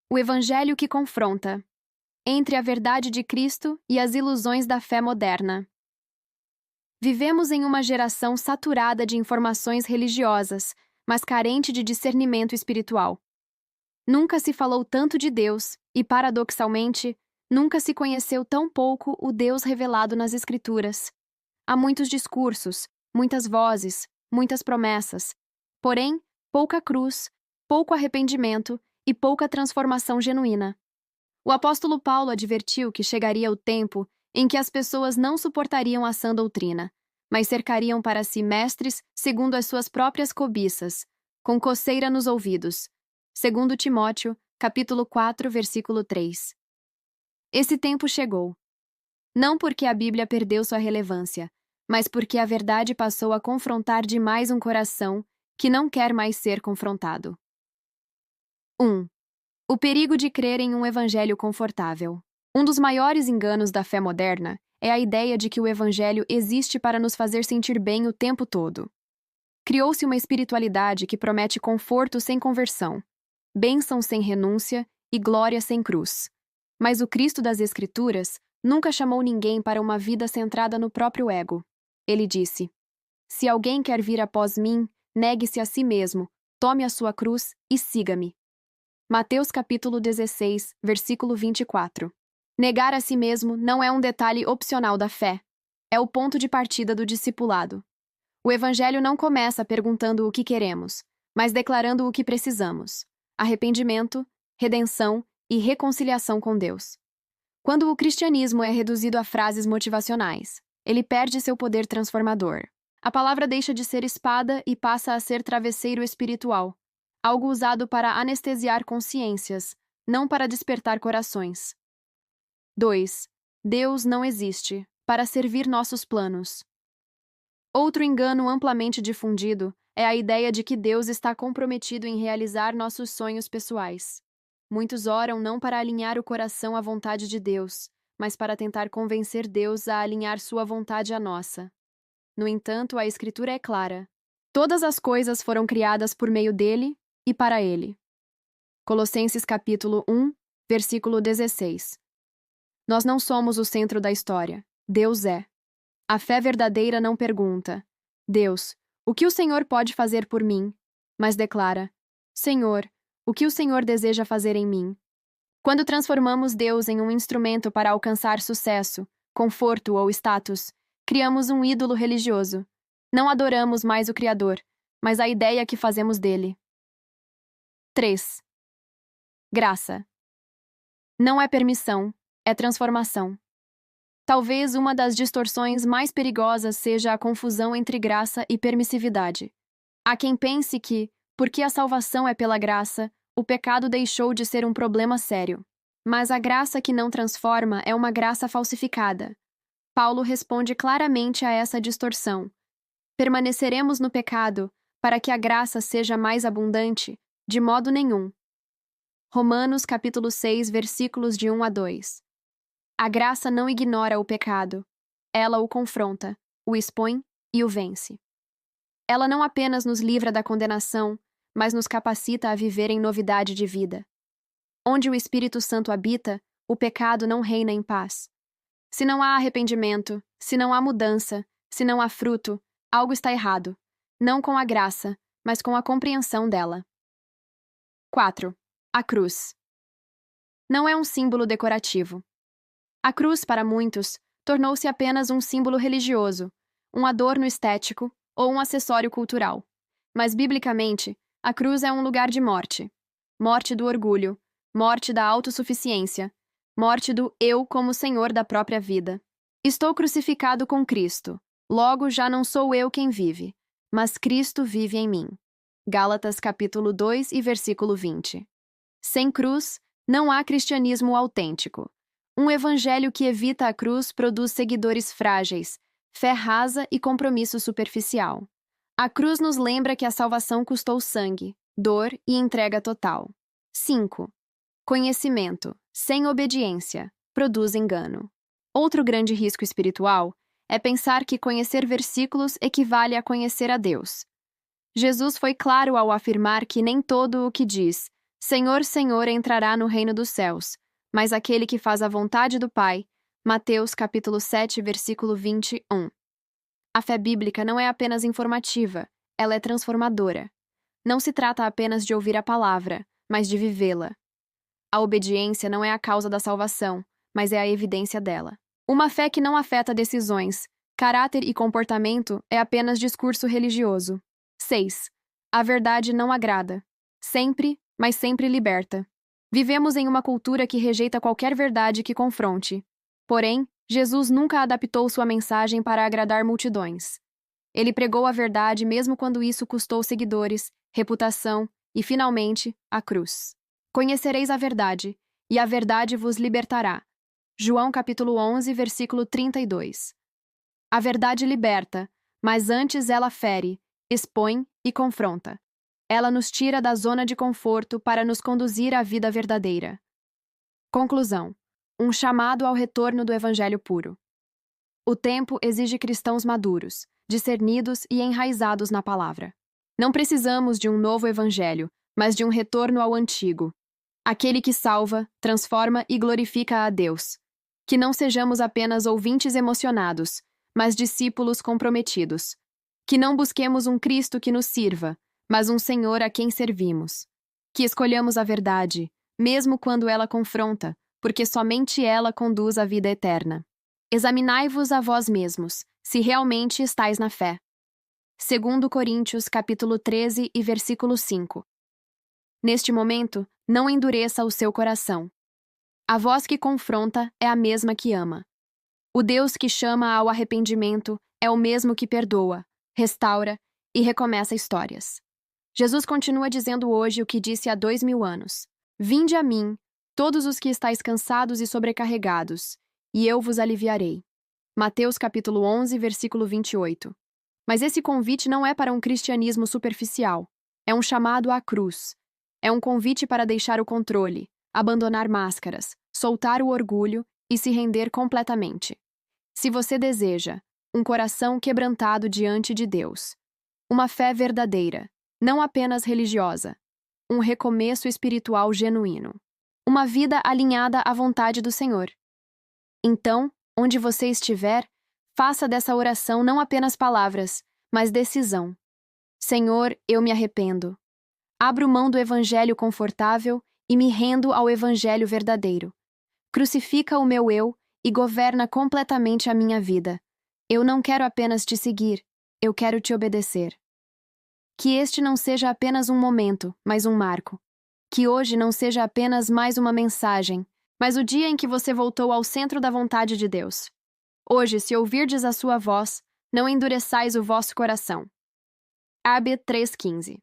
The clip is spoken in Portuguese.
O Evangelho que confronta entre a verdade de Cristo e as ilusões da fé moderna. Vivemos em uma geração saturada de informações religiosas, mas carente de discernimento espiritual. Nunca se falou tanto de Deus e, paradoxalmente, nunca se conheceu tão pouco o Deus revelado nas Escrituras. Há muitos discursos, muitas vozes, muitas promessas. Porém, pouca cruz, pouco arrependimento e pouca transformação genuína. O apóstolo Paulo advertiu que chegaria o tempo em que as pessoas não suportariam a sã doutrina, mas cercariam para si mestres segundo as suas próprias cobiças, com coceira nos ouvidos. 2 Timóteo, capítulo 4, versículo 3. Esse tempo chegou. Não porque a Bíblia perdeu sua relevância, mas porque a verdade passou a confrontar demais um coração que não quer mais ser confrontado. 1. O perigo de crer em um evangelho confortável. Um dos maiores enganos da fé moderna é a ideia de que o evangelho existe para nos fazer sentir bem o tempo todo. Criou-se uma espiritualidade que promete conforto sem conversão, bênção sem renúncia e glória sem cruz. Mas o Cristo das Escrituras nunca chamou ninguém para uma vida centrada no próprio ego. Ele disse: "Se alguém quer vir após mim, negue-se a si mesmo, tome a sua cruz e siga-me." Mateus capítulo 16, versículo 24. Negar a si mesmo não é um detalhe opcional da fé. É o ponto de partida do discipulado. O Evangelho não começa perguntando o que queremos, mas declarando o que precisamos: arrependimento, redenção e reconciliação com Deus. Quando o cristianismo é reduzido a frases motivacionais, ele perde seu poder transformador. A palavra deixa de ser espada e passa a ser travesseiro espiritual, algo usado para anestesiar consciências, não para despertar corações. 2. Deus não existe para servir nossos planos. Outro engano amplamente difundido é a ideia de que Deus está comprometido em realizar nossos sonhos pessoais. Muitos oram não para alinhar o coração à vontade de Deus, mas para tentar convencer Deus a alinhar sua vontade à nossa. No entanto, a Escritura é clara. Todas as coisas foram criadas por meio dele e para ele. Colossenses capítulo 1, versículo 16. Nós não somos o centro da história. Deus é. A fé verdadeira não pergunta: "Deus, o que o Senhor pode fazer por mim?", mas declara: "Senhor, o que o Senhor deseja fazer em mim?". Quando transformamos Deus em um instrumento para alcançar sucesso, conforto ou status, criamos um ídolo religioso. Não adoramos mais o Criador, mas a ideia que fazemos dele. 3. Graça. Não é permissão, é transformação. Talvez uma das distorções mais perigosas seja a confusão entre graça e permissividade. Há quem pense que, porque a salvação é pela graça, o pecado deixou de ser um problema sério. Mas a graça que não transforma é uma graça falsificada. Paulo responde claramente a essa distorção. Permaneceremos no pecado para que a graça seja mais abundante? De modo nenhum. Romanos capítulo 6, versículos de 1 a 2. A graça não ignora o pecado. Ela o confronta, o expõe e o vence. Ela não apenas nos livra da condenação, mas nos capacita a viver em novidade de vida. Onde o Espírito Santo habita, o pecado não reina em paz. Se não há arrependimento, se não há mudança, se não há fruto, algo está errado. Não com a graça, mas com a compreensão dela. 4. A cruz. Não é um símbolo decorativo. A cruz, para muitos, tornou-se apenas um símbolo religioso, um adorno estético ou um acessório cultural. Mas, biblicamente, a cruz é um lugar de morte. Morte do orgulho, morte da autossuficiência, morte do eu como senhor da própria vida. Estou crucificado com Cristo, logo já não sou eu quem vive, mas Cristo vive em mim. Gálatas capítulo 2 e versículo 20. Sem cruz, não há cristianismo autêntico. Um evangelho que evita a cruz produz seguidores frágeis, fé rasa e compromisso superficial. A cruz nos lembra que a salvação custou sangue, dor e entrega total. 5. Conhecimento, sem obediência, produz engano. Outro grande risco espiritual é pensar que conhecer versículos equivale a conhecer a Deus. Jesus foi claro ao afirmar que nem todo o que diz Senhor, Senhor entrará no reino dos céus, mas aquele que faz a vontade do Pai. Mateus capítulo 7, versículo 21. A fé bíblica não é apenas informativa, ela é transformadora. Não se trata apenas de ouvir a palavra, mas de vivê-la. A obediência não é a causa da salvação, mas é a evidência dela. Uma fé que não afeta decisões, caráter e comportamento é apenas discurso religioso. 6. A verdade não agrada. Sempre, mas sempre liberta. Vivemos em uma cultura que rejeita qualquer verdade que confronte. Porém, Jesus nunca adaptou sua mensagem para agradar multidões. Ele pregou a verdade mesmo quando isso custou seguidores, reputação e, finalmente, a cruz. Conhecereis a verdade, e a verdade vos libertará. João capítulo 11, versículo 32. A verdade liberta, mas antes ela fere, expõe e confronta. Ela nos tira da zona de conforto para nos conduzir à vida verdadeira. Conclusão. Um chamado ao retorno do evangelho puro. O tempo exige cristãos maduros, discernidos e enraizados na palavra. Não precisamos de um novo evangelho, mas de um retorno ao antigo. Aquele que salva, transforma e glorifica a Deus. Que não sejamos apenas ouvintes emocionados, mas discípulos comprometidos. Que não busquemos um Cristo que nos sirva, mas um Senhor a quem servimos. Que escolhamos a verdade, mesmo quando ela confronta, porque somente ela conduz à vida eterna. Examinai-vos a vós mesmos, se realmente estais na fé. 2 Coríntios capítulo 13 e versículo 5. Neste momento, não endureça o seu coração. A voz que confronta é a mesma que ama. O Deus que chama ao arrependimento é o mesmo que perdoa, restaura e recomeça histórias. Jesus continua dizendo hoje o que disse há 2000 anos. Vinde a mim, todos os que estáis cansados e sobrecarregados, e eu vos aliviarei. Mateus capítulo 11, versículo 28. Mas esse convite não é para um cristianismo superficial. É um chamado à cruz. É um convite para deixar o controle, abandonar máscaras, soltar o orgulho e se render completamente. Se você deseja um coração quebrantado diante de Deus, uma fé verdadeira, não apenas religiosa, um recomeço espiritual genuíno, uma vida alinhada à vontade do Senhor. Então, onde você estiver, faça dessa oração não apenas palavras, mas decisão. Senhor, eu me arrependo. Abro mão do evangelho confortável e me rendo ao evangelho verdadeiro. Crucifica o meu eu e governa completamente a minha vida. Eu não quero apenas te seguir, eu quero te obedecer. Que este não seja apenas um momento, mas um marco. Que hoje não seja apenas mais uma mensagem, mas o dia em que você voltou ao centro da vontade de Deus. Hoje, se ouvirdes a sua voz, não endureçais o vosso coração. Ab 3,15